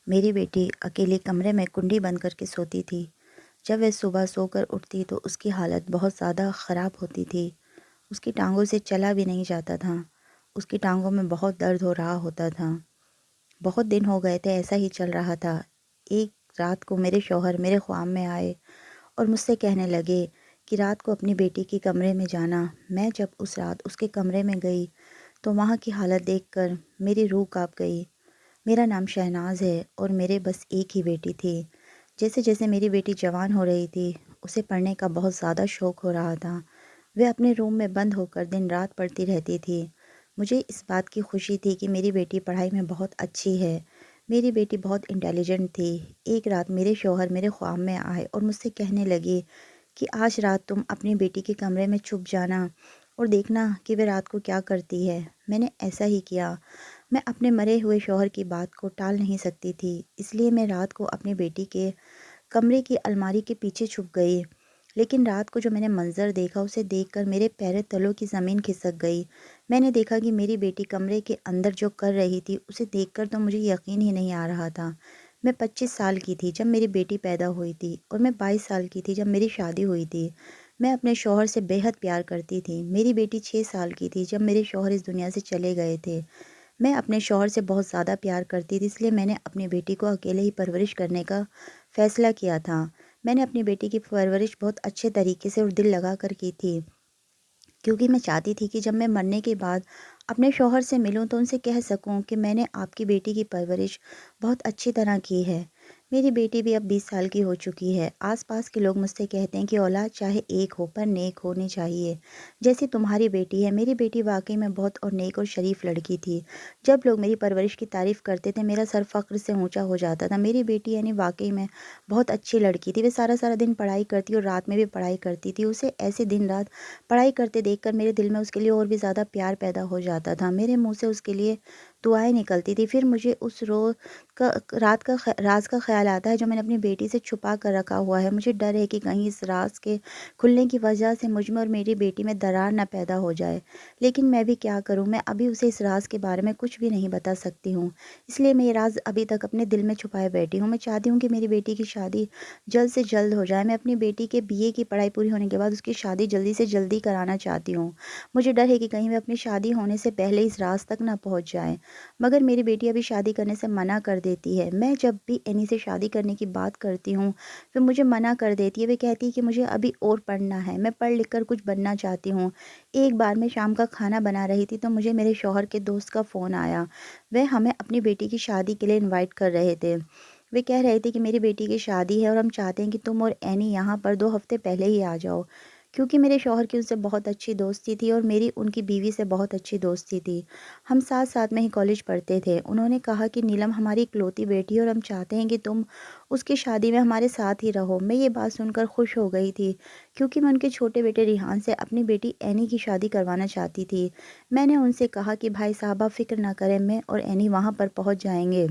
میری بیٹی اکیلے کمرے میں کنڈی بند کر کے سوتی تھی۔ جب وہ صبح سو کر اٹھتی تو اس کی حالت بہت زیادہ خراب ہوتی تھی۔ اس کی ٹانگوں سے چلا بھی نہیں جاتا تھا۔ اس کی ٹانگوں میں بہت درد ہو رہا ہوتا تھا۔ بہت دن ہو گئے تھے ایسا ہی چل رہا تھا۔ ایک رات کو میرے شوہر میرے خواب میں آئے اور مجھ سے کہنے لگے کہ رات کو اپنی بیٹی کے کمرے میں جانا۔ میں جب اس رات اس کے کمرے میں گئی تو وہاں کی حالت دیکھ کر میری روح کانپ گئی۔ میرا نام شہناز ہے اور میرے بس ایک ہی بیٹی تھی۔ جیسے جیسے میری بیٹی جوان ہو رہی تھی، اسے پڑھنے کا بہت زیادہ شوق ہو رہا تھا۔ وہ اپنے روم میں بند ہو کر دن رات پڑھتی رہتی تھی۔ مجھے اس بات کی خوشی تھی کہ میری بیٹی پڑھائی میں بہت اچھی ہے۔ میری بیٹی بہت انٹیلیجنٹ تھی۔ ایک رات میرے شوہر میرے خواب میں آئے اور مجھ سے کہنے لگے کہ آج رات تم اپنی بیٹی کے کمرے میں چھپ جانا اور دیکھنا کہ وہ رات کو کیا کرتی ہے۔ میں نے ایسا ہی کیا۔ میں اپنے مرے ہوئے شوہر کی بات کو ٹال نہیں سکتی تھی، اس لیے میں رات کو اپنی بیٹی کے کمرے کی الماری کے پیچھے چھپ گئی۔ لیکن رات کو جو میں نے منظر دیکھا اسے دیکھ کر میرے پیروں تلوں کی زمین کھسک گئی۔ میں نے دیکھا کہ میری بیٹی کمرے کے اندر جو کر رہی تھی اسے دیکھ کر تو مجھے یقین ہی نہیں آ رہا تھا۔ میں 25 سال کی تھی جب میری بیٹی پیدا ہوئی تھی اور میں 22 سال کی تھی جب میری شادی ہوئی تھی۔ میں اپنے شوہر سے بے حد پیار کرتی تھی۔ میری بیٹی 6 سال کی تھی جب میرے شوہر اس دنیا سے چلے گئے تھے۔ میں اپنے شوہر سے بہت زیادہ پیار کرتی تھی، اس لیے میں نے اپنی بیٹی کو اکیلے ہی پرورش کرنے کا فیصلہ کیا تھا۔ میں نے اپنی بیٹی کی پرورش بہت اچھے طریقے سے اور دل لگا کر کی تھی، کیونکہ میں چاہتی تھی کہ جب میں مرنے کے بعد اپنے شوہر سے ملوں تو ان سے کہہ سکوں کہ میں نے آپ کی بیٹی کی پرورش بہت اچھی طرح کی ہے۔ میری بیٹی بھی اب 20 سال کی ہو چکی ہے۔ آس پاس کے لوگ مجھ سے کہتے ہیں کہ اولاد چاہے ایک ہو پر نیک ہونی چاہیے، جیسی تمہاری بیٹی ہے۔ میری بیٹی واقعی میں بہت اور نیک اور شریف لڑکی تھی۔ جب لوگ میری پرورش کی تعریف کرتے تھے میرا سر فخر سے اونچا ہو جاتا تھا۔ میری بیٹی یعنی واقعی میں بہت اچھی لڑکی تھی۔ وہ سارا سارا دن پڑھائی کرتی اور رات میں بھی پڑھائی کرتی تھی۔ اسے ایسے دن رات پڑھائی کرتے دیکھ کر میرے دل میں اس کے لیے اور بھی زیادہ پیار پیدا ہو جاتا تھا۔ میرے منہ سے اس کے لیے دعائیں نکلتی تھی۔ پھر مجھے اس رات کا راز کا خیال آتا ہے جو میں نے اپنی بیٹی سے چھپا کر رکھا ہوا ہے۔ مجھے ڈر ہے کہ کہیں اس راز کے کھلنے کی وجہ سے مجھ میں اور میری بیٹی میں درار نہ پیدا ہو جائے، لیکن میں بھی کیا کروں، میں ابھی اسے اس راز کے بارے میں کچھ بھی نہیں بتا سکتی ہوں، اس لیے میں یہ راز ابھی تک اپنے دل میں چھپائے بیٹھی ہوں۔ میں چاہتی ہوں کہ میری بیٹی کی شادی جلد سے جلد ہو جائے۔ میں اپنی بیٹی کے BA کی پڑھائی پوری ہونے کے بعد اس کی شادی جلدی سے جلدی کرانا چاہتی ہوں۔ مجھے ڈر ہے کہ کہیں وہ اپنی شادی ہونے سے پہلے اس راز تک نہ پہنچ جائے، مگر میری بیٹی ابھی شادی کرنے سے منع کر دیتی ہے۔ میں جب بھی اینی سے شادی کرنے کی بات کرتی ہوں وہ مجھے منع کر دیتی ہے۔ وہ کہتی ہے کہ مجھے ابھی اور پڑھنا ہے، میں پڑھ لکھ کر کچھ بننا چاہتی ہوں۔ ایک بار میں شام کا کھانا بنا رہی تھی تو مجھے میرے شوہر کے دوست کا فون آیا۔ وہ ہمیں اپنی بیٹی کی شادی کے لیے انوائٹ کر رہے تھے۔ وہ کہہ رہے تھے کہ میری بیٹی کی شادی ہے اور ہم چاہتے ہیں کہ تم اور اینی یہاں پر 2 ہفتے پہلے ہی آ جاؤ، کیونکہ میرے شوہر کی ان سے بہت اچھی دوستی تھی اور میری ان کی بیوی سے بہت اچھی دوستی تھی۔ ہم ساتھ ساتھ میں ہی کالج پڑھتے تھے۔ انہوں نے کہا کہ نیلم ہماری اکلوتی بیٹی ہے اور ہم چاہتے ہیں کہ تم اس کی شادی میں ہمارے ساتھ ہی رہو۔ میں یہ بات سن کر خوش ہو گئی تھی، کیونکہ میں ان کے چھوٹے بیٹے ریحان سے اپنی بیٹی اینی کی شادی کروانا چاہتی تھی۔ میں نے ان سے کہا کہ بھائی صاحب آپ فکر نہ کریں، میں اور اینی وہاں پر پہنچ جائیں گے۔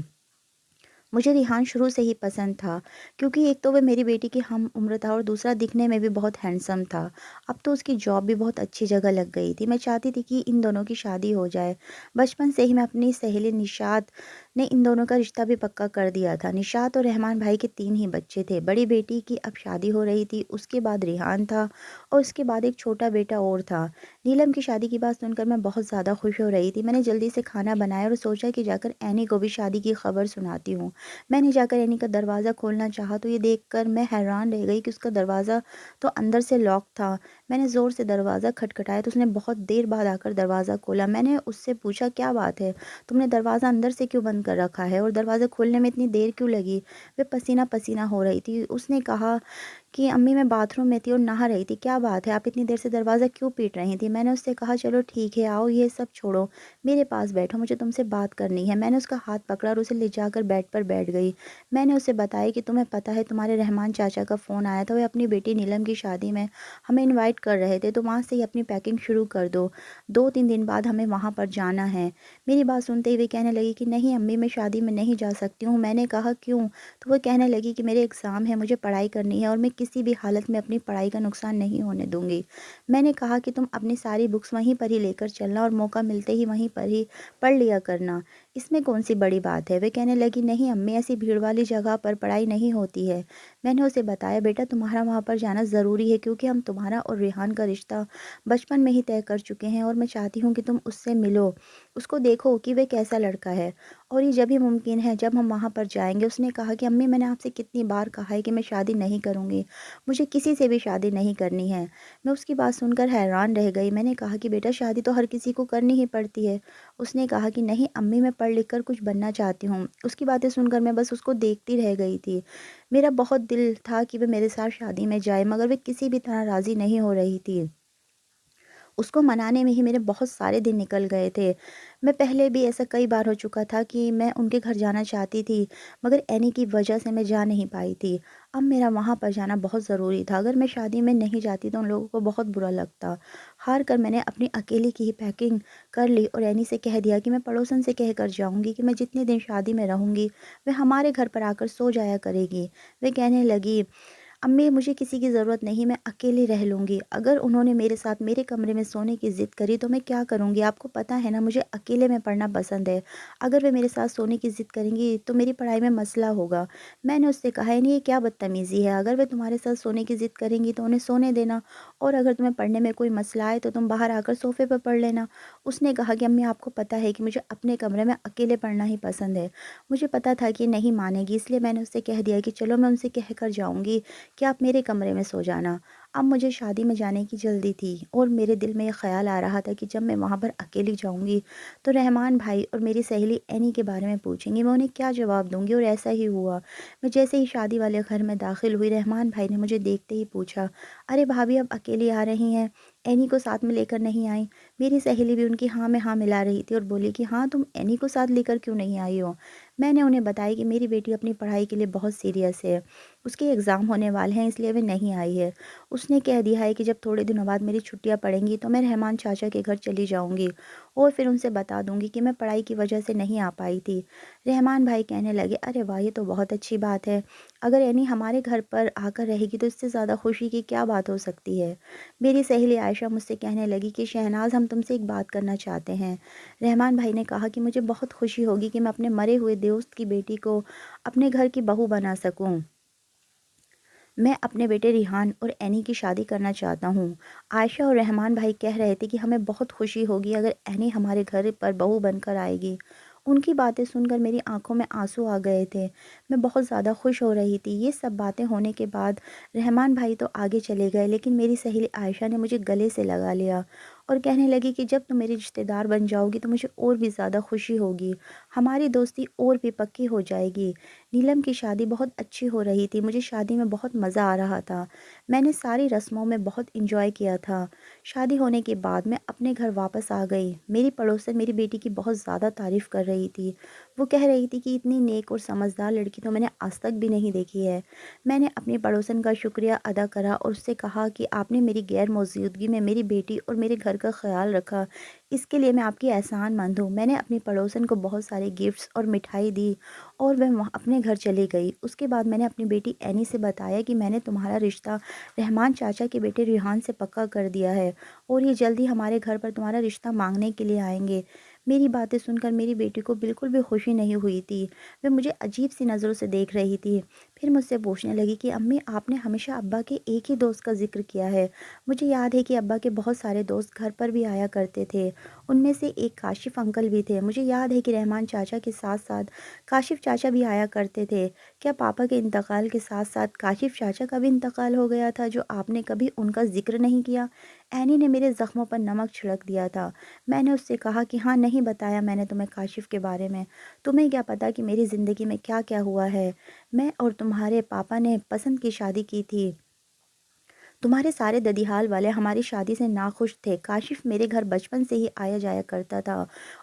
مجھے ریحان شروع سے ہی پسند تھا، کیونکہ ایک تو وہ میری بیٹی کی ہم عمر تھا اور دوسرا دکھنے میں بھی بہت ہینڈسم تھا۔ اب تو اس کی جاب بھی بہت اچھی جگہ لگ گئی تھی۔ میں چاہتی تھی کہ ان دونوں کی شادی ہو جائے۔ بچپن سے ہی میں اپنی سہیلی نشاط نے ان دونوں کا رشتہ بھی پکا کر دیا تھا۔ نشاط اور رحمان بھائی کے 3 ہی بچے تھے۔ بڑی بیٹی کی اب شادی ہو رہی تھی، اس کے بعد ریحان تھا اور اس کے بعد ایک چھوٹا بیٹا اور تھا۔ نیلم کی شادی کی بات سن کر میں بہت زیادہ خوش ہو رہی تھی۔ میں نے جلدی سے کھانا بنایا اور سوچا کہ جا کر اینی کو بھی شادی کی خبر سناتی ہوں۔ میں نے جا کر اینی کا دروازہ کھولنا چاہا تو یہ دیکھ کر میں حیران رہ گئی کہ اس کا دروازہ تو اندر سے لاک تھا۔ میں نے زور سے دروازہ کھٹکھٹایا تو اس نے بہت دیر بعد آ کر دروازہ کھولا۔ میں نے اس سے پوچھا کیا بات ہے، تم نے دروازہ اندر سے کیوں بند کر رکھا ہے اور دروازہ کھولنے میں اتنی دیر کیوں لگی؟ وہ پسینہ پسینہ ہو رہی تھی۔ اس نے کہا کہ امی میں باتھ روم میں تھی اور نہا رہی تھی۔ کیا بات ہے، آپ اتنی دیر سے دروازہ کیوں پیٹ رہی تھی؟ میں نے اس سے کہا چلو ٹھیک ہے، آؤ یہ سب چھوڑو، میرے پاس بیٹھو، مجھے تم سے بات کرنی ہے۔ میں نے اس کا ہاتھ پکڑا اور اسے لے جا کر بیڈ پر بیٹھ گئی۔ میں نے اسے بتایا کہ تمہیں پتہ ہے تمہارے رحمان چاچا کا فون آیا تھا، وہ اپنی بیٹی نیلم کی شادی میں ہمیں انوائٹ کر رہے تھے، تو وہاں سے ہی اپنی پیکنگ شروع کر دو، 2-3 دن بعد ہمیں وہاں پر جانا ہے۔ میری بات سنتے ہی وہ کہنے لگی کہ نہیں امی میں شادی میں نہیں جا سکتی ہوں۔ میں نے کہا کیوں؟ تو وہ کہنے لگی کہ میرے ایگزام ہے، مجھے پڑھائی کرنی ہے اور میں کسی بھی حالت میں اپنی پڑھائی کا نقصان نہیں ہونے دوں گی۔ میں نے کہا کہ تم اپنی ساری بکس وہیں پر ہی لے کر چلنا اور موقع ملتے ہی وہیں پر ہی پڑھ لیا کرنا۔ اس میں کون سی بڑی بات ہے؟ وہ کہنے لگی نہیں امی، ایسی بھیڑ والی جگہ پر پڑھائی نہیں ہوتی ہے۔ میں نے اسے بتایا بیٹا تمہارا وہاں پر جانا ضروری ہے، کیونکہ ہم تمہارا اور ریحان کا رشتہ بچپن میں ہی طے کر چکے ہیں، اور میں چاہتی ہوں کہ تم اس سے ملو، اس کو دیکھو کہ وہ کیسا لڑکا ہے، اور یہ جب ہی ممکن ہے جب ہم وہاں پر جائیں گے۔ اس نے کہا کہ امی میں نے آپ سے کتنی بار کہا ہے کہ میں شادی نہیں کروں گی، مجھے کسی سے بھی شادی نہیں کرنی ہے۔ میں اس کی بات سن کر حیران رہ گئی۔ میں نے کہا کہ بیٹا شادی تو ہر کسی کو کرنی ہی پڑتی ہے۔ اس نے کہا کہ نہیں امی، میں پڑھ لکھ کر کچھ بننا چاہتی ہوں۔ اس کی باتیں سن کر میں بس اس کو دیکھتی رہ گئی تھی۔ میرا بہت دل تھا کہ وہ میرے ساتھ شادی میں جائے، مگر وہ کسی بھی طرح راضی نہیں ہو رہی تھی۔ اس کو منانے میں ہی میرے بہت سارے دن نکل گئے تھے۔ میں پہلے بھی ایسا کئی بار ہو چکا تھا کہ میں ان کے گھر جانا چاہتی تھی، مگر اینی کی وجہ سے میں جا نہیں پائی تھی۔ اب میرا وہاں پر جانا بہت ضروری تھا۔ اگر میں شادی میں نہیں جاتی تو ان لوگوں کو بہت برا لگتا۔ ہار کر میں نے اپنی اکیلی کی ہی پیکنگ کر لی اور اینی سے کہہ دیا کہ میں پڑوسن سے کہہ کر جاؤں گی کہ میں جتنے دن شادی میں رہوں گی وہ ہمارے گھر پر آ کر سو جایا کرے گی۔ وہ کہنے لگی امی مجھے کسی کی ضرورت نہیں، میں اکیلی رہ لوں گی۔ اگر انہوں نے میرے ساتھ میرے کمرے میں سونے کی ضد کری تو میں کیا کروں گی؟ آپ کو پتہ ہے نا مجھے اکیلے میں پڑھنا پسند ہے۔ اگر وہ میرے ساتھ سونے کی ضد کریں گی تو میری پڑھائی میں مسئلہ ہوگا۔ میں نے اس سے کہا نہیں یہ کیا بدتمیزی ہے، اگر وہ تمہارے ساتھ سونے کی ضد کریں گی تو انہیں سونے دینا، اور اگر تمہیں پڑھنے میں کوئی مسئلہ آئے تو تم باہر آ کر صوفے پر پڑھ لینا۔ اس نے کہا کہ امی آپ کو پتہ ہے کہ مجھے اپنے کمرے میں اکیلے پڑھنا ہی پسند ہے۔ مجھے پتہ تھا کہ یہ نہیں مانے گی، اس لیے میں نے اس سے کہہ دیا کہ چلو میں ان سے کہہ کر جاؤں گی کہ آپ میرے کمرے میں سو جانا۔ اب مجھے شادی میں جانے کی جلدی تھی اور میرے دل میں یہ خیال آ رہا تھا کہ جب میں وہاں پر اکیلی جاؤں گی تو رحمان بھائی اور میری سہیلی اینی کے بارے میں پوچھیں گی، میں انہیں کیا جواب دوں گی؟ اور ایسا ہی ہوا۔ میں جیسے ہی شادی والے گھر میں داخل ہوئی، رحمان بھائی نے مجھے دیکھتے ہی پوچھا ارے بھابھی اب اکیلی آ رہی ہیں، اینی کو ساتھ میں لے کر نہیں آئیں؟ میری سہیلی بھی ان کی ہاں میں ہاں ملا رہی تھی اور بولی کہ ہاں تم اینی کو ساتھ لے کر کیوں نہیں آئی ہو؟ میں نے انہیں بتایا کہ میری بیٹی اپنی پڑھائی کے لیے بہت سیریس ہے، اس کے ایگزام ہونے والے ہیں، اس لیے وہ نہیں آئی ہے۔ اس نے کہہ دیا ہے کہ جب تھوڑے دنوں بعد میری چھٹیاں پڑیں گی تو میں رحمان چاچا کے گھر چلی جاؤں گی اور پھر ان سے بتا دوں گی کہ میں پڑھائی کی وجہ سے نہیں آ پائی تھی۔ رحمان بھائی کہنے لگے ارے واہ یہ تو بہت اچھی بات ہے، اگر اینی ہمارے گھر پر آ کر رہے گی تو اس سے زیادہ خوشی کی کیا بات ہو سکتی ہے؟ میری سہیلی عائشہ مجھ سے کہنے لگی کہ شہناز ہم تم سے ایک بات کرنا چاہتے ہیں۔ رحمان بھائی نے کہا کہ مجھے بہت خوشی ہوگی کہ میں اپنے مرے ہوئے دوست کی بیٹی کو اپنے گھر کی بہو بنا سکوں۔ میں اپنے بیٹے ریحان اور اینی کی شادی کرنا چاہتا ہوں۔ عائشہ اور رحمان بھائی کہہ رہے تھے کہ ہمیں بہت خوشی ہوگی اگر اینی ہمارے گھر پر بہو بن کر آئے گی۔ ان کی باتیں سن کر میری آنکھوں میں آنسو آ گئے تھے۔ میں بہت زیادہ خوش ہو رہی تھی۔ یہ سب باتیں ہونے کے بعد رحمان بھائی تو آگے چلے گئے، لیکن میری سہیلی عائشہ نے مجھے گلے سے لگا لیا اور کہنے لگی کہ جب تم میری رشتہ دار بن جاؤ گی تو مجھے اور بھی زیادہ خوشی ہوگی، ہماری دوستی اور بھی پکی ہو جائے گی۔ نیلم کی شادی بہت اچھی ہو رہی تھی، مجھے شادی میں بہت مزہ آ رہا تھا، میں نے ساری رسموں میں بہت انجوائے کیا تھا۔ شادی ہونے کے بعد میں اپنے گھر واپس آ گئی۔ میری پڑوسن میری بیٹی کی بہت زیادہ تعریف کر رہی تھی۔ وہ کہہ رہی تھی کہ اتنی نیک اور سمجھدار لڑکی تو میں نے آج تک بھی نہیں دیکھی ہے۔ میں نے اپنی پڑوسن کا شکریہ ادا کرا اور اس سے کہا کہ آپ نے میری غیر موجودگی میں میری بیٹی اور میرے گھر کا خیال رکھا، اس کے لیے میں آپ کی احسان مند ہوں۔ میں نے اپنی پڑوسن کو بہت سارے گفٹس اور مٹھائی دی اور وہ وہاں اپنے گھر چلی گئی۔ اس کے بعد میں نے اپنی بیٹی اینی سے بتایا کہ میں نے تمہارا رشتہ رحمان چاچا کے بیٹے ریحان سے پکا کر دیا ہے اور یہ جلدی ہمارے گھر پر تمہارا رشتہ مانگنے کے لیے آئیں گے۔ میری باتیں سن کر میری بیٹی کو بالکل بھی خوشی نہیں ہوئی تھی، وہ مجھے عجیب سی نظروں سے دیکھ رہی تھی۔ پھر مجھ سے پوچھنے لگی کہ امی آپ نے ہمیشہ ابا کے ایک ہی دوست کا ذکر کیا ہے، مجھے یاد ہے کہ ابا کے بہت سارے دوست گھر پر بھی آیا کرتے تھے، ان میں سے ایک کاشف انکل بھی تھے، مجھے یاد ہے کہ رحمان چاچا کے ساتھ ساتھ کاشف چاچا بھی آیا کرتے تھے۔ کیا پاپا کے انتقال کے ساتھ ساتھ کاشف چاچا کا بھی انتقال ہو گیا تھا جو آپ نے کبھی ان کا ذکر نہیں کیا؟ اینی نے میرے زخموں پر نمک چھڑک دیا تھا۔ میں نے اس سے کہا کہ ہاں نہیں بتایا میں نے تمہیں کاشف کے بارے میں، تمہیں کیا پتا کہ میری زندگی میں کیا کیا ہوا ہے؟ میں اور تمہارے پاپا نے پسند کی شادی کی تھی، تمہارے سارے ددیحال والے ہماری شادی سے ناخوش تھے۔ کاشف میرے گھر بچپن سے ہی آیا جایا کرتا تھا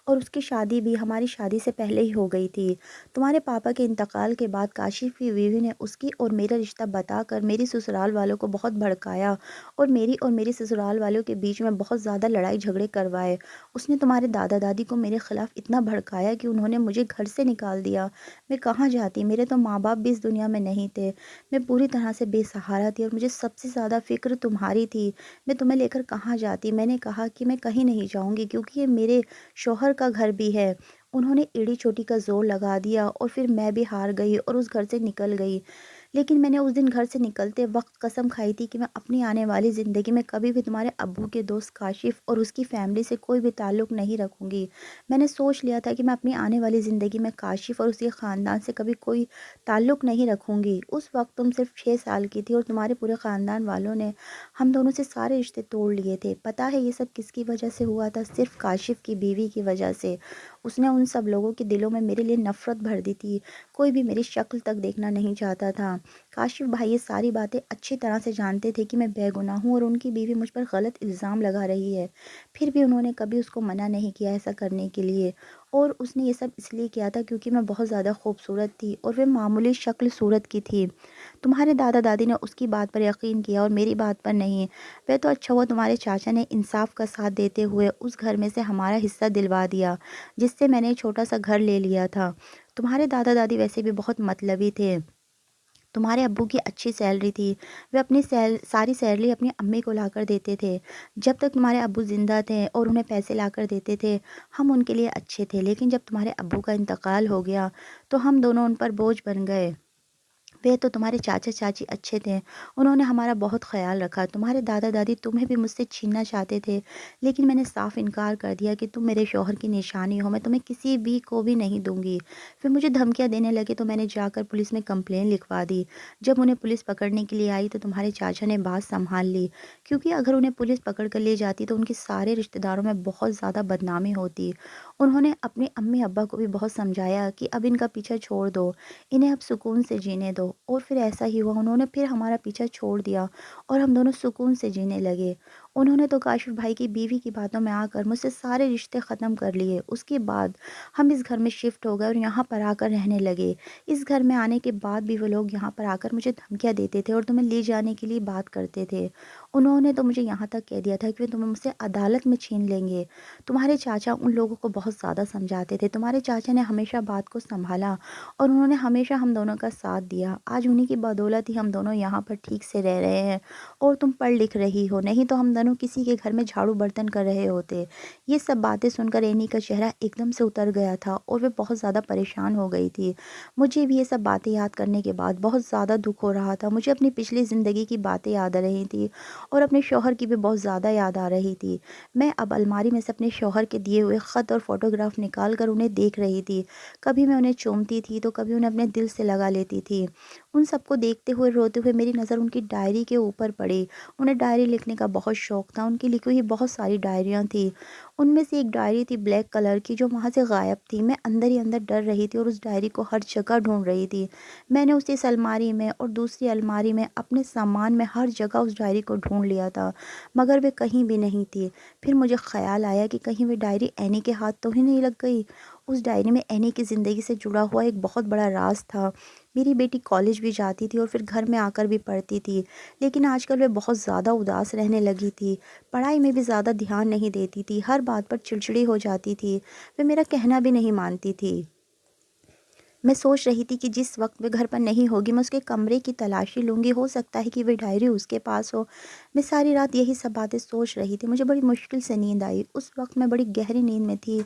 اور اس کی شادی بھی ہماری شادی سے پہلے ہی ہو گئی تھی۔ تمہارے پاپا کے انتقال کے بعد کاشف کی بیوی نے اس کی اور میرا رشتہ بتا کر میری سسرال والوں کو بہت بھڑکایا اور میری اور میری سسرال والوں کے بیچ میں بہت زیادہ لڑائی جھگڑے کروائے۔ اس نے تمہارے دادا دادی کو میرے خلاف اتنا بھڑکایا کہ انہوں نے مجھے گھر سے نکال دیا۔ میں کہاں جاتی، میرے تو ماں باپ بھی اس دنیا میں نہیں تھے، میں پوری طرح سے بے سہارا تھی اور مجھے سب سے زیادہ فکر تمہاری تھی۔ میں تمہیں لے کر کہاں جاتی؟ میں نے کہا کہ میں کہیں نہیں جاؤں گی کیونکہ یہ میرے شوہر کا گھر بھی ہے انہوں نے ایڑی چوٹی کا زور لگا دیا اور پھر میں بھی ہار گئی اور اس گھر سے نکل گئی۔ لیکن میں نے اس دن گھر سے نکلتے وقت قسم کھائی تھی کہ میں اپنی آنے والی زندگی میں کبھی بھی تمہارے ابو کے دوست کاشف اور اس کی فیملی سے کوئی بھی تعلق نہیں رکھوں گی۔ میں نے سوچ لیا تھا کہ میں اپنی آنے والی زندگی میں کاشف اور اس کے خاندان سے کبھی کوئی تعلق نہیں رکھوں گی۔ اس وقت تم صرف 6 سال کی تھی اور تمہارے پورے خاندان والوں نے ہم دونوں سے سارے رشتے توڑ لیے تھے۔ پتہ ہے یہ سب کس کی وجہ سے ہوا تھا؟ صرف کاشف کی بیوی کی وجہ سے۔ اس نے ان سب لوگوں کے دلوں میں میرے لیے نفرت بھر دی تھی۔ کوئی بھی میری شکل تک دیکھنا نہیں چاہتا تھا۔ کاشف بھائی یہ ساری باتیں اچھی طرح سے جانتے تھے کہ میں بے گناہ ہوں اور ان کی بیوی مجھ پر غلط الزام لگا رہی ہے۔ پھر بھی انہوں نے کبھی اس کو منع نہیں کیا ایسا کرنے کے لیے، اور اس نے یہ سب اس لیے کیا تھا کیونکہ میں بہت زیادہ خوبصورت تھی اور وہ معمولی شکل صورت کی تھی۔ تمہارے دادا دادی نے اس کی بات پر یقین کیا اور میری بات پر نہیں۔ وہ تو اچھا ہوا تمہارے چاچا نے انصاف کا ساتھ دیتے ہوئے اس گھر میں سے ہمارا حصہ دلوا دیا جس سے میں نے چھوٹا سا گھر لے لیا تھا۔ تمہارے دادا دادی ویسے بھی بہت مطلبی تھے۔ تمہارے ابو کی اچھی سیلری تھی، وہ اپنی ساری سیلری اپنی امی کو لا کر دیتے تھے جب تک تمہارے ابو زندہ تھے اور انہیں پیسے لا کر دیتے تھے۔ ہم ان کے لیے اچھے تھے، لیکن جب تمہارے ابو کا انتقال ہو گیا تو ہم دونوں ان پر بوجھ بن گئے۔ وہ تو تمہارے چاچا چاچی اچھے تھے، انہوں نے ہمارا بہت خیال رکھا۔ تمہارے دادا دادی تمہیں بھی مجھ سے چھیننا چاہتے تھے، لیکن میں نے صاف انکار کر دیا کہ تم میرے شوہر کی نشانی ہو، میں تمہیں کسی بھی کو بھی نہیں دوں گی۔ پھر مجھے دھمکیاں دینے لگے تو میں نے جا کر پولیس میں کمپلین لکھوا دی۔ جب انہیں پولیس پکڑنے کے لیے آئی تو تمہارے چاچا نے بات سنبھال لی، کیونکہ اگر انہیں پولیس پکڑ کر لے جاتی تو ان کے سارے رشتہ داروں میں بہت زیادہ بدنامی ہوتی۔ انہوں نے اپنے امی ابا کو بھی بہت سمجھایا کہ اب ان کا پیچھا چھوڑ دو، انہیں اب سکون سے جینے دو، اور پھر ایسا ہی ہوا۔ انہوں نے پھر ہمارا پیچھا چھوڑ دیا اور ہم دونوں سکون سے جینے لگے۔ انہوں نے تو کاشف بھائی کی بیوی کی باتوں میں آ کر مجھ سے سارے رشتے ختم کر لیے۔ اس کے بعد ہم اس گھر میں شفٹ ہو گئے اور یہاں پر آ کر رہنے لگے۔ اس گھر میں آنے کے بعد بھی وہ لوگ یہاں پر آ کر مجھے دھمکیاں دیتے تھے اور تمہیں لے جانے کے لیے بات کرتے تھے۔ انہوں نے تو مجھے یہاں تک کہہ دیا تھا کہ وہ تمہیں مجھ سے عدالت میں چھین لیں گے۔ تمہارے چاچا ان لوگوں کو بہت زیادہ سمجھاتے تھے۔ تمہارے چاچا نے ہمیشہ بات کو سنبھالا اور انہوں نے ہمیشہ ہم دونوں کا ساتھ دیا۔ آج انہی کی بدولت ہی ہم دونوں یہاں پر ٹھیک سے رہ رہے ہیں اور تم پڑھ لکھ رہی ہو، نہیں تو ہم دونوں کسی کے گھر میں جھاڑو برتن کر رہے ہوتے۔ یہ سب باتیں سن کر اینی کا چہرہ ایک دم سے اتر گیا تھا اور وہ بہت زیادہ پریشان ہو گئی تھی۔ مجھے بھی یہ سب باتیں یاد کرنے کے بعد بہت زیادہ دکھ ہو رہا تھا۔ مجھے اپنی پچھلی زندگی کی باتیں یاد آ رہی تھی اور اپنے شوہر کی بھی بہت زیادہ یاد آ رہی تھی۔ میں اب الماری میں سے اپنے شوہر کے دیے ہوئے خط اور فوٹوگراف نکال کر انہیں دیکھ رہی تھی۔ کبھی میں انہیں چومتی تھی تو کبھی انہیں اپنے دل سے لگا لیتی تھی۔ ان سب کو دیکھتے ہوئے روتے ہوئے میری نظر ان کی ڈائری کے اوپر پڑی۔ انہیں ڈائری لکھنے کا بہت شوق تھا، ان کی لکھی ہوئی بہت ساری ڈائریاں تھیں۔ ان میں سے ایک ڈائری تھی بلیک کلر کی جو وہاں سے غائب تھی۔ میں اندر ہی اندر ڈر رہی تھی اور اس ڈائری کو ہر جگہ ڈھونڈ رہی تھی۔ میں نے اسے اس الماری میں اور دوسری الماری میں، اپنے سامان میں، ہر جگہ اس ڈائری کو ڈھونڈ لیا تھا، مگر وہ کہیں بھی نہیں تھی۔ پھر مجھے خیال آیا کہ کہیں وہ ڈائری اینی کے ہاتھ تو ہی نہیں لگ گئی۔ اس ڈائری میں اینی کی زندگی سے جڑا ہوا ایک بہت بڑا راز تھا۔ میری بیٹی کالج بھی جاتی تھی اور پھر گھر میں آ کر بھی پڑھتی تھی، لیکن آج کل وہ بہت زیادہ اداس رہنے لگی تھی۔ پڑھائی میں بھی زیادہ دھیان نہیں دیتی تھی، ہر بات پر چڑچڑی ہو جاتی تھی، وہ میرا کہنا بھی نہیں مانتی تھی۔ میں سوچ رہی تھی کہ جس وقت وہ گھر پر نہیں ہوگی میں اس کے کمرے کی تلاشی لوں گی، ہو سکتا ہے کہ وہ ڈائری اس کے پاس ہو۔ میں ساری رات یہی سب باتیں سوچ رہی تھی۔ مجھے بڑی مشکل سے نیند آئی۔ اس وقت میں بڑی گہری نیند میں تھی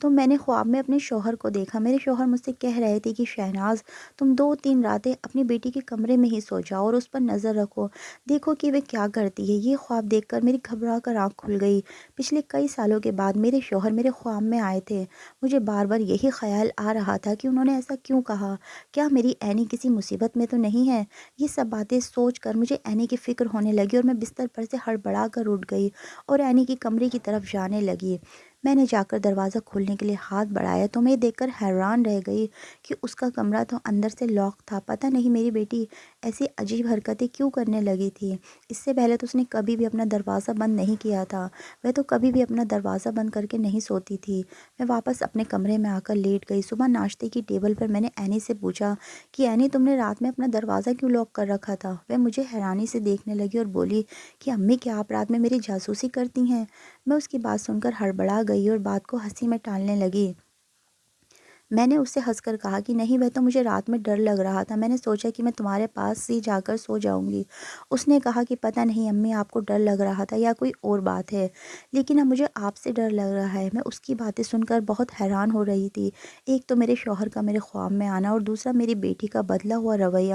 تو میں نے خواب میں اپنے شوہر کو دیکھا۔ میرے شوہر مجھ سے کہہ رہے تھے کہ شہناز، تم 2-3 راتیں اپنی بیٹی کے کمرے میں ہی سو جاؤ اور اس پر نظر رکھو، دیکھو کہ وہ کیا کرتی ہے۔ یہ خواب دیکھ کر میری گھبرا کر آنکھ کھل گئی۔ پچھلے کئی سالوں کے بعد میرے شوہر میرے خواب میں آئے تھے۔ مجھے بار بار یہی خیال آ رہا تھا کہ انہوں نے ایسا کیوں کہا؟ کیا میری اینی کسی مصیبت میں تو نہیں ہے؟ یہ سب باتیں سوچ کر مجھے اینی کی فکر ہونے لگی اور میں بستر پر سے ہڑبڑا کر اٹھ گئی اور اینی کی کمرے کی طرف جانے لگی۔ میں نے جا کر دروازہ کھولنے کے لیے ہاتھ بڑھایا تو میں دیکھ کر حیران رہ گئی کہ اس کا کمرہ تو اندر سے لاک تھا۔ پتہ نہیں میری بیٹی ایسی عجیب حرکتیں کیوں کرنے لگی تھی۔ اس سے پہلے تو اس نے کبھی بھی اپنا دروازہ بند نہیں کیا تھا، وہ تو کبھی بھی اپنا دروازہ بند کر کے نہیں سوتی تھی۔ میں واپس اپنے کمرے میں آ کر لیٹ گئی۔ صبح ناشتے کی ٹیبل پر میں نے اینی سے پوچھا کہ اینی، تم نے رات میں اپنا دروازہ کیوں لاک کر رکھا تھا؟ وہ مجھے حیرانی سے دیکھنے لگی اور بولی کہ امی، کیا آپ رات میں میری جاسوسی کرتی ہیں؟ میں اس کی بات سن کر ہڑبڑا گئی اور بات کو ہنسی میں ٹالنے لگی۔ میں نے اس سے ہنس کر کہا کہ نہیں، وہ تو مجھے رات میں ڈر لگ رہا تھا، میں نے سوچا کہ میں تمہارے پاس ہی جا کر سو جاؤں گی۔ اس نے کہا کہ پتہ نہیں امی، آپ کو ڈر لگ رہا تھا یا کوئی اور بات ہے، لیکن اب مجھے آپ سے ڈر لگ رہا ہے۔ میں اس کی باتیں سن کر بہت حیران ہو رہی تھی۔ ایک تو میرے شوہر کا میرے خواب میں آنا، اور دوسرا میری بیٹی کا بدلا ہوا رویہ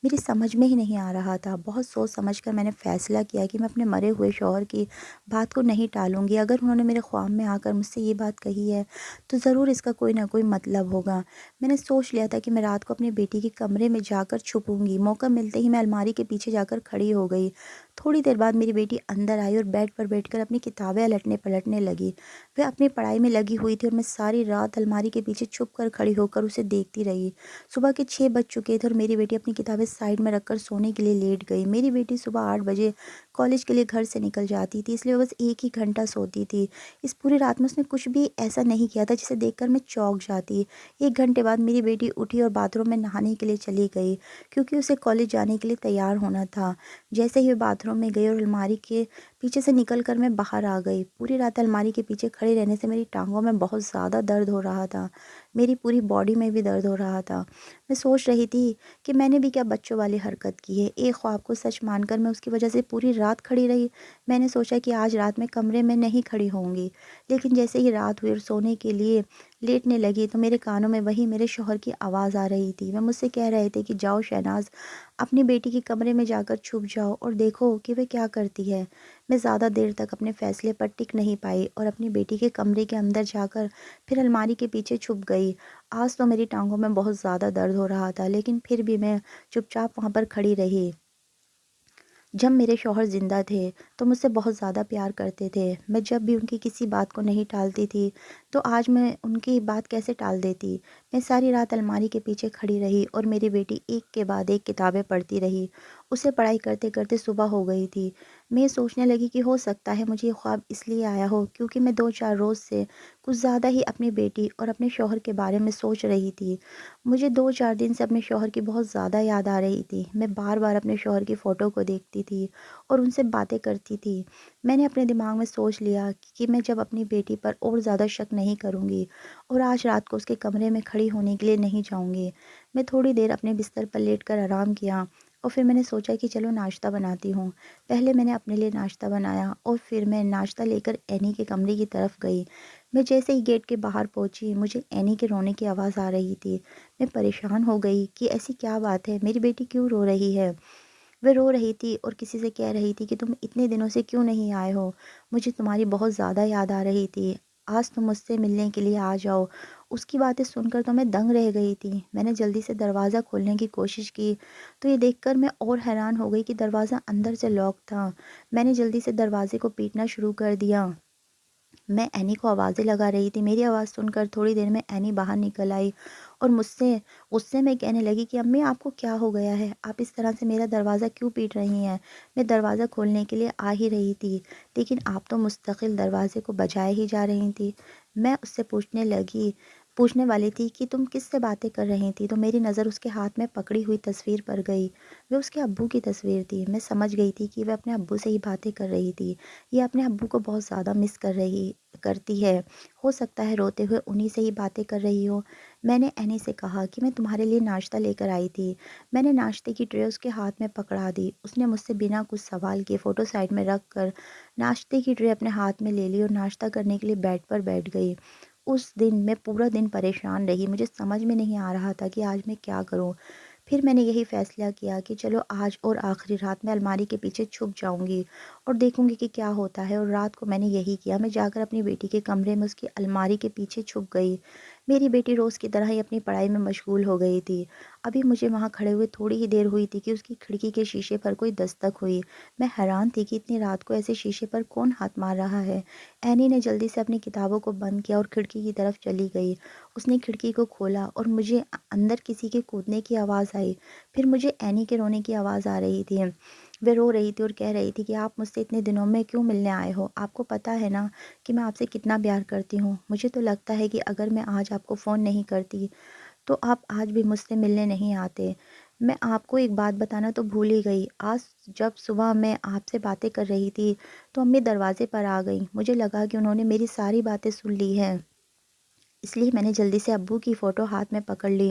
میری سمجھ میں ہی نہیں آ رہا تھا۔ بہت سوچ سمجھ کر میں نے فیصلہ کیا کہ میں اپنے مرے ہوئے شوہر کی بات کو نہیں ٹالوں گی۔ اگر انہوں نے میرے خواب میں آ کر مجھ سے یہ بات کہی ہے تو ضرور اس کا کوئی نہ کوئی مطلب ہوگا۔ میں نے سوچ لیا تھا کہ میں رات کو اپنی بیٹی کے کمرے میں جا کر چھپوں گی۔ موقع ملتے ہی میں الماری کے پیچھے جا کر کھڑی ہو گئی۔ تھوڑی دیر بعد میری بیٹی اندر آئی اور بیڈ پر بیٹھ کر اپنی کتابیں الٹنے پلٹنے لگی۔ وہ اپنی پڑھائی میں لگی ہوئی تھی اور میں ساری رات الماری کے پیچھے چھپ کر کھڑی ہو کر اسے دیکھتی رہی۔ صبح کے 6 بج چکے تھے اور میری بیٹی اپنی کتابیں سائڈ میں رکھ کر سونے کے لیے لیٹ گئی۔ میری بیٹی صبح 8 بجے کالج کے لیے گھر سے نکل جاتی تھی، اس لیے وہ بس ایک ہی گھنٹہ سوتی تھی۔ اس پوری رات میں اس نے کچھ بھی ایسا نہیں کیا تھا جسے دیکھ کر میں چونک جاتی۔ 1 گھنٹے بعد میری بیٹی اٹھی اور باتھ روم میں نہانے کے لیے چلی گئی، کیونکہ اسے کالج جانے کے لیے تیار ہونا تھا۔ جیسے ہی وہ باتھ روم میں گئی اور الماری کے پیچھے سے نکل کر میں باہر آ گئی۔ پوری رات الماری کے پیچھے کھڑے رہنے سے میری ٹانگوں میں بہت زیادہ درد ہو رہا تھا، میری پوری باڈی میں بھی درد ہو رہا تھا۔ میں سوچ رہی تھی کہ میں نے بھی کیا بچوں والی حرکت کی ہے۔ ایک خواب کو سچ مان کر میں اس کی وجہ سے پوری رات کھڑی رہی۔ میں نے سوچا کہ آج رات میں کمرے میں نہیں کھڑی ہوں گی، لیکن جیسے ہی رات ہوئی اور سونے کے لیے لیٹنے لگی تو میرے کانوں میں وہی میرے شوہر کی آواز آ رہی تھی۔ وہ مجھ سے کہہ رہے تھے کہ جاؤ شہناز، اپنی بیٹی کے کمرے میں جا کر چھپ جاؤ اور دیکھو کہ وہ کیا کرتی ہے۔ میں زیادہ دیر تک اپنے فیصلے پر ٹک نہیں پائی اور اپنی بیٹی کے کمرے کے اندر جا کر پھر الماری کے پیچھے چھپ گئی۔ آج تو میری ٹانگوں میں بہت زیادہ درد ہو رہا تھا، لیکن پھر بھی میں چپ چاپ وہاں پر کھڑی رہی۔ جب میرے شوہر زندہ تھے تو مجھ سے بہت زیادہ پیار کرتے تھے۔ میں جب بھی ان کی کسی بات کو نہیں ٹالتی تھی تو آج میں ان کی بات کیسے ٹال دیتی۔ میں ساری رات الماری کے پیچھے کھڑی رہی اور میری بیٹی ایک کے بعد ایک کتابیں پڑھتی رہی۔ اسے پڑھائی کرتے کرتے صبح ہو گئی تھی۔ میں یہ سوچنے لگی کہ ہو سکتا ہے مجھے یہ خواب اس لیے آیا ہو کیونکہ میں 2-4 روز سے کچھ زیادہ ہی اپنی بیٹی اور اپنے شوہر کے بارے میں سوچ رہی تھی۔ مجھے 2-4 دن سے اپنے شوہر کی بہت زیادہ یاد آ رہی تھی۔ میں بار بار اپنے شوہر کی فوٹو کو دیکھتی تھی اور ان سے باتیں کرتی تھی۔ میں نے اپنے دماغ میں سوچ لیا کہ میں جب اپنی بیٹی پر اور زیادہ شک نہیں کروں گی اور آج رات کو اس کے کمرے میں کھڑی ہونے کے لیے نہیں جاؤں گی۔ میں تھوڑی دیر اپنے بستر پر لیٹ کر آرام کیا اور پھر میں نے سوچا کہ چلو ناشتہ بناتی ہوں۔ پہلے میں نے اپنے لیے ناشتہ بنایا اور پھر میں ناشتہ لے کر اینی کے کمرے کی طرف گئی۔ میں جیسے ہی گیٹ کے باہر پہنچی مجھے اینی کے رونے کی آواز آ رہی تھی۔ میں پریشان ہو گئی کہ ایسی کیا بات ہے، میری بیٹی کیوں رو رہی ہے۔ وہ رو رہی تھی اور کسی سے کہہ رہی تھی کہ تم اتنے دنوں سے کیوں نہیں آئے ہو، مجھے تمہاری بہت زیادہ یاد آ رہی تھی، آج تم مجھ سے ملنے کے لیے آ جاؤ۔ اس کی باتیں سن کر تو میں دنگ رہ گئی تھی۔ میں نے جلدی سے دروازہ کھولنے کی کوشش کی تو یہ دیکھ کر میں اور حیران ہو گئی کہ دروازہ اندر سے لاک تھا۔ میں نے جلدی سے دروازے کو پیٹنا شروع کر دیا۔ میں اینی کو آوازیں لگا رہی تھی۔ میری آواز سن کر تھوڑی دیر میں اینی باہر نکل آئی اور مجھ سے غصے میں کہنے لگی کہ امی آپ کو کیا ہو گیا ہے، آپ اس طرح سے میرا دروازہ کیوں پیٹ رہی ہیں؟ میں دروازہ کھولنے کے لیے آ ہی رہی تھی، لیکن آپ تو مستقل دروازے کو بجائے ہی جا رہی تھی۔ میں اس سے پوچھنے والی تھی کہ تم کس سے باتیں کر رہی تھی تو میری نظر اس کے ہاتھ میں پکڑی ہوئی تصویر پر گئی۔ وہ اس کے ابو کی تصویر تھی۔ میں سمجھ گئی تھی کہ وہ اپنے ابو سے ہی باتیں کر رہی تھی۔ یہ اپنے ابو کو بہت زیادہ مس کرتی ہے، ہو سکتا ہے روتے ہوئے انہی سے ہی باتیں کر رہی ہو۔ میں نے اینی سے کہا کہ میں تمہارے لیے ناشتہ لے کر آئی تھی۔ میں نے ناشتے کی ٹرے اس کے ہاتھ میں پکڑا دی۔ اس نے مجھ سے بنا کچھ سوال کیے فوٹو سائڈ میں رکھ کر ناشتے کی ٹرے اپنے ہاتھ میں لے لی اور ناشتہ کرنے کے لیے بیڈ پر بیٹھ گئی۔ اس دن میں پورا دن پریشان رہی، مجھے سمجھ میں نہیں آ رہا تھا کہ آج میں کیا کروں۔ پھر میں نے یہی فیصلہ کیا کہ چلو آج اور آخری رات میں الماری کے پیچھے چھپ جاؤں گی اور دیکھوں گی کہ کیا ہوتا ہے، اور رات کو میں نے یہی کیا۔ میں جا کر اپنی بیٹی کے کمرے میں اس کی الماری کے پیچھے چھپ گئی۔ میری بیٹی روز کی طرح ہی اپنی پڑھائی میں مشغول ہو گئی تھی۔ ابھی مجھے وہاں کھڑے ہوئے تھوڑی ہی دیر ہوئی تھی کہ اس کی کھڑکی کے شیشے پر کوئی دستک ہوئی۔ میں حیران تھی کہ اتنی رات کو ایسے شیشے پر کون ہاتھ مار رہا ہے۔ اینی نے جلدی سے اپنی کتابوں کو بند کیا اور کھڑکی کی طرف چلی گئی۔ اس نے کھڑکی کو کھولا اور مجھے اندر کسی کے کودنے کی آواز آئی۔ پھر مجھے اینی کے رونے کی آواز آ رہی تھی۔ وہ رو رہی تھی اور کہہ رہی تھی کہ آپ مجھ سے اتنے دنوں میں کیوں ملنے آئے ہو، آپ کو پتہ ہے نا کہ میں آپ سے کتنا پیار کرتی ہوں۔ مجھے تو لگتا ہے کہ اگر میں آج آپ کو فون نہیں کرتی تو آپ آج بھی مجھ سے ملنے نہیں آتے۔ میں آپ کو ایک بات بتانا تو بھول ہی گئی، آج جب صبح میں آپ سے باتیں کر رہی تھی تو امی دروازے پر آ گئیں۔ مجھے لگا کہ انہوں نے میری ساری باتیں سن لی ہیں۔ اس لیے میں نے جلدی سے ابو کی فوٹو ہاتھ میں پکڑ لی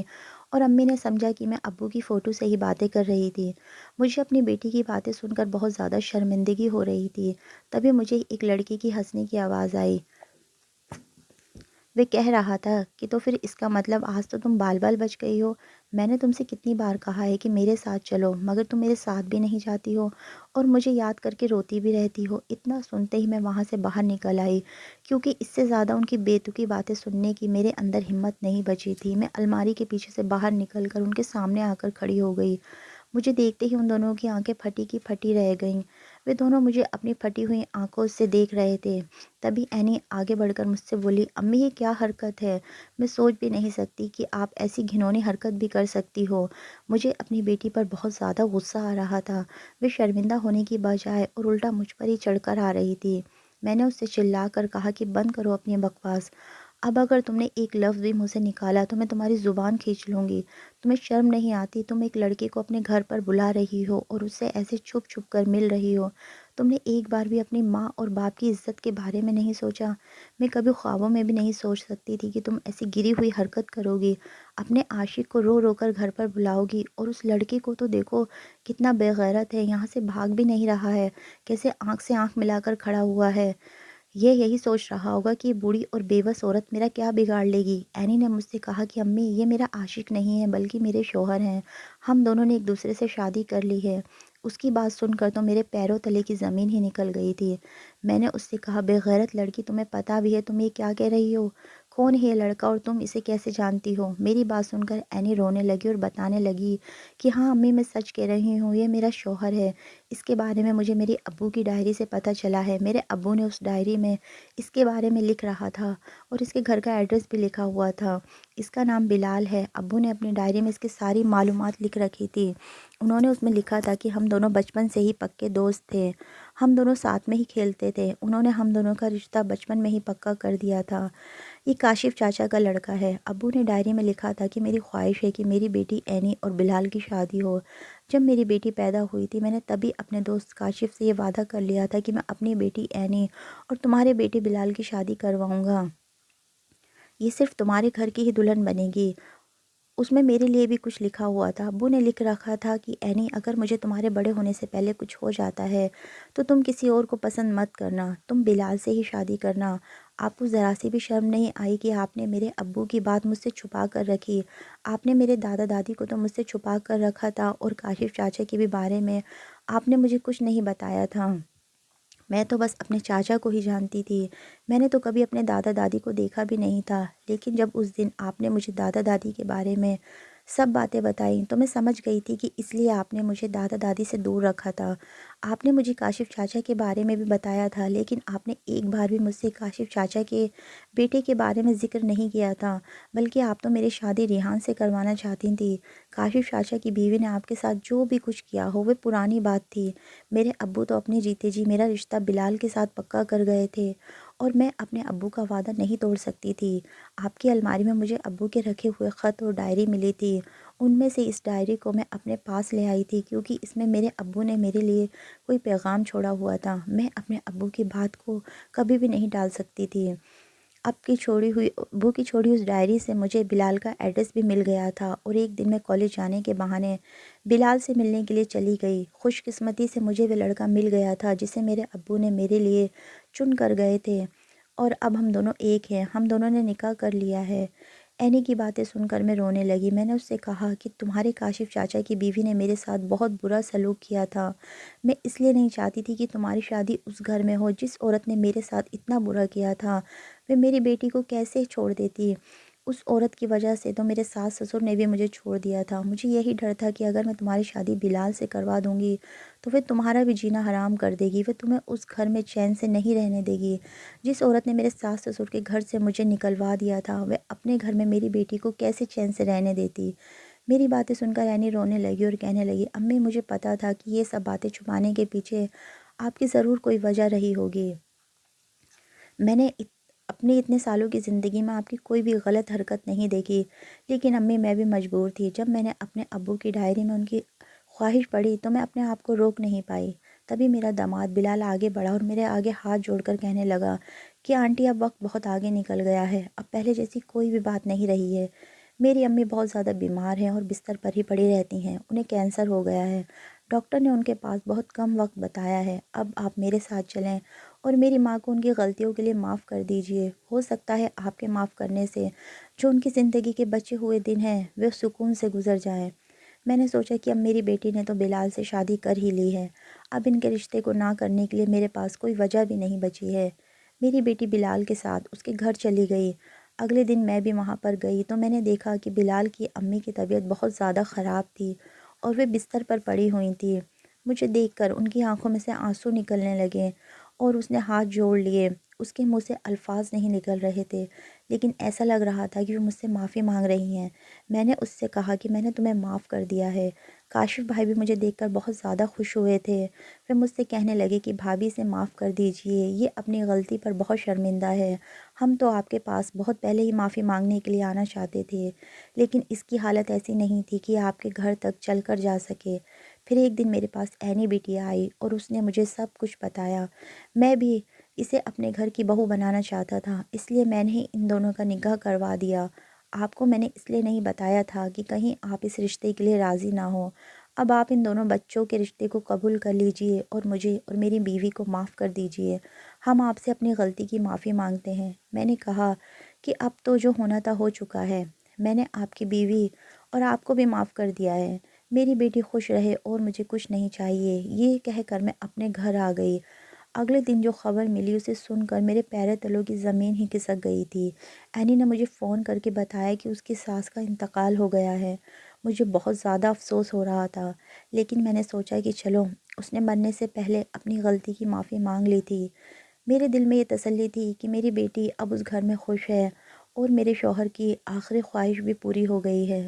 اور امی نے سمجھا کہ میں ابو کی فوٹو سے ہی باتیں کر رہی تھی۔ مجھے اپنی بیٹی کی باتیں سن کر بہت زیادہ شرمندگی ہو رہی تھی۔ تبھی مجھے ایک لڑکی کی ہنسنے کی آواز آئی۔ وہ کہہ رہا تھا کہ تو پھر اس کا مطلب آج تو تم بال بال بچ گئی ہو۔ میں نے تم سے کتنی بار کہا ہے کہ میرے ساتھ چلو، مگر تم میرے ساتھ بھی نہیں جاتی ہو اور مجھے یاد کر کے روتی بھی رہتی ہو۔ اتنا سنتے ہی میں وہاں سے باہر نکل آئی، کیونکہ اس سے زیادہ ان کی بے تکی باتیں سننے کی میرے اندر ہمت نہیں بچی تھی۔ میں الماری کے پیچھے سے باہر نکل کر ان کے سامنے آ کر کھڑی ہو گئی۔ مجھے دیکھتے ہی ان دونوں کی آنکھیں پھٹی کی پھٹی رہ گئیں۔ وہ دونوں مجھے اپنی پھٹی ہوئی آنکھوں سے دیکھ رہے تھے۔ تبھی اینی آگے بڑھ کر مجھ سے بولی، امی یہ کیا حرکت ہے؟ میں سوچ بھی نہیں سکتی کہ آپ ایسی گھنونی حرکت بھی کر سکتی ہو۔ مجھے اپنی بیٹی پر بہت زیادہ غصہ آ رہا تھا۔ وہ شرمندہ ہونے کی بجائے اور الٹا مجھ پر ہی چڑھ کر آ رہی تھی۔ میں نے اس سے چلا کر کہا کہ بند کرو اپنی بکواس۔ اب اگر تم نے ایک لفظ بھی منہ سے نکالا تو میں تمہاری زبان کھینچ لوں گی۔ تمہیں شرم نہیں آتی؟ تم ایک لڑکے کو اپنے گھر پر بلا رہی ہو اور اس سے ایسے چھپ چھپ کر مل رہی ہو۔ تم نے ایک بار بھی اپنی ماں اور باپ کی عزت کے بارے میں نہیں سوچا؟ میں کبھی خوابوں میں بھی نہیں سوچ سکتی تھی کہ تم ایسی گری ہوئی حرکت کرو گی، اپنے عاشق کو رو رو کر گھر پر بلاؤ گی۔ اور اس لڑکے کو تو دیکھو کتنا بے غیرت ہے، یہاں سے بھاگ بھی نہیں رہا ہے، کیسے آنکھ سے آنکھ ملا کر کھڑا ہوا ہے۔ یہ یہی سوچ رہا ہوگا کہ یہ بوڑھی اور بے بس عورت میرا کیا بگاڑ لے گی۔ اینی نے مجھ سے کہا کہ امی یہ میرا عاشق نہیں ہے بلکہ میرے شوہر ہیں، ہم دونوں نے ایک دوسرے سے شادی کر لی ہے۔ اس کی بات سن کر تو میرے پیروں تلے کی زمین ہی نکل گئی تھی۔ میں نے اس سے کہا، بے غیرت لڑکی، تمہیں پتہ بھی ہے تم یہ کیا کہہ رہی ہو؟ کون ہے یہ لڑکا اور تم اسے کیسے جانتی ہو؟ میری بات سن کر اینی رونے لگی اور بتانے لگی کہ ہاں امی میں سچ کہہ رہی ہوں، یہ میرا شوہر ہے۔ اس کے بارے میں مجھے میری ابو کی ڈائری سے پتہ چلا ہے۔ میرے ابو نے اس ڈائری میں اس کے بارے میں لکھ رہا تھا اور اس کے گھر کا ایڈریس بھی لکھا ہوا تھا۔ اس کا نام بلال ہے۔ ابو نے اپنی ڈائری میں اس کی ساری معلومات لکھ رکھی تھی۔ انہوں نے اس میں لکھا تھا کہ ہم دونوں بچپن سے ہی پکے دوست تھے، ہم دونوں ساتھ میں ہی کھیلتے تھے۔ انہوں نے ہم دونوں کا رشتہ بچپن میں ہی پکا کر دیا تھا۔ یہ کاشف چاچا کا لڑکا ہے۔ ابو نے ڈائری میں لکھا تھا کہ میری خواہش ہے کہ میری بیٹی اینی اور بلال کی شادی ہو۔ جب میری بیٹی پیدا ہوئی تھی میں نے تبھی اپنے دوست کاشف سے یہ وعدہ کر لیا تھا کہ میں اپنی بیٹی اینی اور تمہارے بیٹے بلال کی شادی کرواؤں گا۔ یہ صرف تمہارے گھر کی ہی دلہن بنے گی۔ اس میں میرے لیے بھی کچھ لکھا ہوا تھا۔ ابو نے لکھ رکھا تھا کہ اینی اگر مجھے تمہارے بڑے ہونے سے پہلے کچھ ہو جاتا ہے تو تم کسی اور کو پسند مت کرنا، تم بلال سے ہی شادی کرنا۔ آپ کو ذرا سی بھی شرم نہیں آئی کہ آپ نے میرے ابو کی بات مجھ سے چھپا کر رکھی؟ آپ نے میرے دادا دادی کو تو مجھ سے چھپا کر رکھا تھا اور کاشف چاچا کے بھی بارے میں آپ نے مجھے کچھ نہیں بتایا تھا۔ میں تو بس اپنے چاچا کو ہی جانتی تھی، میں نے تو کبھی اپنے دادا دادی کو دیکھا بھی نہیں تھا۔ لیکن جب اس دن آپ نے مجھے دادا دادی کے بارے میں سب باتیں بتائیں تو میں سمجھ گئی تھی کہ اس لیے آپ نے مجھے دادا دادی سے دور رکھا تھا۔ آپ نے مجھے کاشف چاچا کے بارے میں بھی بتایا تھا، لیکن آپ نے ایک بار بھی مجھ سے کاشف چاچا کے بیٹے کے بارے میں ذکر نہیں کیا تھا، بلکہ آپ تو میری شادی ریحان سے کروانا چاہتی تھیں۔ کاشف چاچا کی بیوی نے آپ کے ساتھ جو بھی کچھ کیا ہو وہ پرانی بات تھی۔ میرے ابو تو اپنے جیتے جی میرا رشتہ بلال کے ساتھ پکا کر گئے تھے اور میں اپنے ابو کا وعدہ نہیں توڑ سکتی تھی۔ آپ کی الماری میں مجھے ابو کے رکھے ہوئے خط اور ڈائری ملی تھی، ان میں سے اس ڈائری کو میں اپنے پاس لے آئی تھی کیونکہ اس میں میرے ابو نے میرے لیے کوئی پیغام چھوڑا ہوا تھا۔ میں اپنے ابو کی بات کو کبھی بھی نہیں ڈال سکتی تھی۔ ابو کی چھوڑی اس ڈائری سے مجھے بلال کا ایڈریس بھی مل گیا تھا اور ایک دن میں کالج جانے کے بہانے بلال سے ملنے کے لیے چلی گئی۔ خوش قسمتی سے مجھے وہ لڑکا مل گیا تھا جسے میرے ابو نے میرے لیے چن کر گئے تھے اور اب ہم دونوں ایک ہیں، ہم دونوں نے نکاح کر لیا ہے۔ اینی کی باتیں سن کر میں رونے لگی۔ میں نے اس سے کہا کہ تمہارے کاشف چاچا کی بیوی نے میرے ساتھ بہت برا سلوک کیا تھا۔ میں اس لیے نہیں چاہتی تھی کہ تمہاری شادی اس گھر میں ہو جس عورت نے میرے ساتھ اتنا برا کیا تھا۔ وہ میری بیٹی کو کیسے چھوڑ دیتی؟ اس عورت کی وجہ سے تو میرے ساس سسر نے بھی مجھے چھوڑ دیا تھا۔ مجھے یہی ڈر تھا کہ اگر میں تمہاری شادی بلال سے کروا دوں گی تو پھر تمہارا بھی جینا حرام کر دے گی، وہ تمہیں اس گھر میں چین سے نہیں رہنے دے گی۔ جس عورت نے میرے ساس سسر کے گھر سے مجھے نکلوا دیا تھا وہ اپنے گھر میں میری بیٹی کو کیسے چین سے رہنے دیتی؟ میری باتیں سن کر اینی رونے لگی اور کہنے لگی، امی مجھے پتا تھا کہ یہ سب باتیں چھپانے کے پیچھے آپ کی ضرور کوئی وجہ رہی ہوگی۔ میں نے اپنی اتنے سالوں کی زندگی میں آپ کی کوئی بھی غلط حرکت نہیں دیکھی، لیکن امی میں بھی مجبور تھی۔ جب میں نے اپنے ابو کی ڈائری میں ان کی خواہش پڑھی تو میں اپنے آپ کو روک نہیں پائی۔ تبھی میرا داماد بلال آگے بڑھا اور میرے آگے ہاتھ جوڑ کر کہنے لگا کہ آنٹی اب وقت بہت آگے نکل گیا ہے، اب پہلے جیسی کوئی بھی بات نہیں رہی ہے۔ میری امی بہت زیادہ بیمار ہیں اور بستر پر ہی پڑی رہتی ہیں، انہیں کینسر ہو گیا ہے۔ ڈاکٹر نے ان کے پاس بہت کم وقت بتایا ہے، اب آپ میرے ساتھ چلیں اور میری ماں کو ان کی غلطیوں کے لیے معاف کر دیجئے۔ ہو سکتا ہے آپ کے معاف کرنے سے جو ان کی زندگی کے بچے ہوئے دن ہیں وہ سکون سے گزر جائیں۔ میں نے سوچا کہ اب میری بیٹی نے تو بلال سے شادی کر ہی لی ہے، اب ان کے رشتے کو نہ کرنے کے لیے میرے پاس کوئی وجہ بھی نہیں بچی ہے۔ میری بیٹی بلال کے ساتھ اس کے گھر چلی گئی۔ اگلے دن میں بھی وہاں پر گئی تو میں نے دیکھا کہ بلال کی امی کی طبیعت بہت زیادہ خراب تھی اور وہ بستر پر پڑی ہوئی تھی۔ مجھے دیکھ کر ان کی آنکھوں میں سے آنسو نکلنے لگے اور اس نے ہاتھ جوڑ لیے۔ اس کے منہ سے الفاظ نہیں نکل رہے تھے، لیکن ایسا لگ رہا تھا کہ وہ مجھ سے معافی مانگ رہی ہیں۔ میں نے اس سے کہا کہ میں نے تمہیں معاف کر دیا ہے۔ کاشف بھائی بھی مجھے دیکھ کر بہت زیادہ خوش ہوئے تھے۔ وہ مجھ سے کہنے لگے کہ بھابھی سے معاف کر دیجئے، یہ اپنی غلطی پر بہت شرمندہ ہے۔ ہم تو آپ کے پاس بہت پہلے ہی معافی مانگنے کے لیے آنا چاہتے تھے، لیکن اس کی حالت ایسی نہیں تھی کہ آپ کے گھر تک چل کر جا سکے۔ پھر ایک دن میرے پاس عینی بیٹی آئی اور اس نے مجھے سب کچھ بتایا۔ میں بھی اسے اپنے گھر کی بہو بنانا چاہتا تھا، اس لیے میں نے ان دونوں کا نکاح کروا دیا۔ آپ کو میں نے اس لیے نہیں بتایا تھا کہ کہیں آپ اس رشتے کے لیے راضی نہ ہوں۔ اب آپ ان دونوں بچوں کے رشتے کو قبول کر لیجئے اور مجھے اور میری بیوی کو معاف کر دیجئے۔ ہم آپ سے اپنی غلطی کی معافی مانگتے ہیں۔ میں نے کہا کہ اب تو جو ہونا تھا ہو چکا ہے، میں نے آپ کی بیوی اور آپ کو بھی معاف کر دیا ہے۔ میری بیٹی خوش رہے اور مجھے کچھ نہیں چاہیے۔ یہ کہہ کر میں اپنے گھر آ گئی۔ اگلے دن جو خبر ملی اسے سن کر میرے پیروں تلوں کی زمین ہی کھسک گئی تھی۔ اینی نے مجھے فون کر کے بتایا کہ اس کی ساس کا انتقال ہو گیا ہے۔ مجھے بہت زیادہ افسوس ہو رہا تھا، لیکن میں نے سوچا کہ چلو، اس نے مرنے سے پہلے اپنی غلطی کی معافی مانگ لی تھی۔ میرے دل میں یہ تسلی تھی کہ میری بیٹی اب اس گھر میں خوش ہے اور میرے شوہر کی آخری خواہش بھی پوری ہو گئی ہے۔